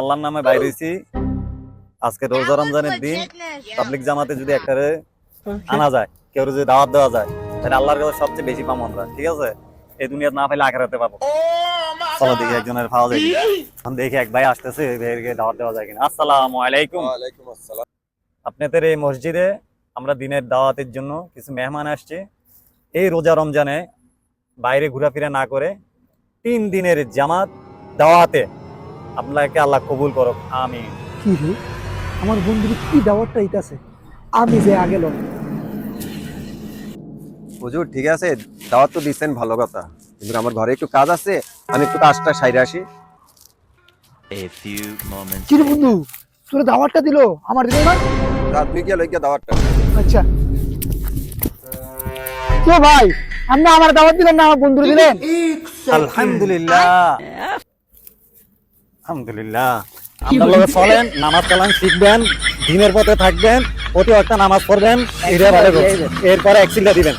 আল্লাহর নামে বাইরে হইছি। আজকে রোজা রমজানের দিন, পাবলিক জামাতে যদি একটারে আনা যায়, কেউ যদি দাওয়াত দেওয়া যায়, তাহলে আল্লাহর কাছে সবচেয়ে বেশি পাবো আমরা। ঠিক আছে, এই দুনিয়াতে না পাইলে আখেরাতে পাবো। চলো দেখি একজনের পাওয়া যায় কিনা। এখন দেখি এক ভাই আসতেছে, এই ভাইকে দাওয়াত দেওয়া যায় কিনা। আসসালামু আলাইকুম। ওয়ালাইকুম আসসালাম। আপনাদের এই মসজিদে আমরা দিনের দাওয়াতের জন্য কিছু মেহমান আসছে। এই রোজা রমজানে বাইরে ঘোরাফেরা না করে 3 দিনের জামাত দাওয়াতে আপনাকে আল্লাহ কবুল করুক, আমিন। কি রে আমার বন্ধুর কি দাওয়াতটা হইতাছে, আমি যে আগে লোক। হুজুর ঠিক আছে, দাওয়াত তো দিচ্ছেন, ভালো কথা, কিন্তু আমার ঘরে একটু কাজ আছে, আমি একটু কাজটা সাইরে আসি। A few moments কি রে বন্ধু, তোর দাওয়াতটা দিল, আমার দিল না? রাত তুই গিয়ে লইয়া দাওয়াতটা। আচ্ছা তো ভাই, আপনি আমার দাওয়াত দিলেন না আমার বন্ধুর দিলেন? আলহামদুলিল্লাহ, আলহামদুলিল্লাহ। আপনার লগে চলেন, নামাজ কালাম শিখবেন, দিনের পথে থাকবেন, প্রতি ওয়াক্ত নামাজ পড়বেন, এরপরে এক সিলটা দিবেন।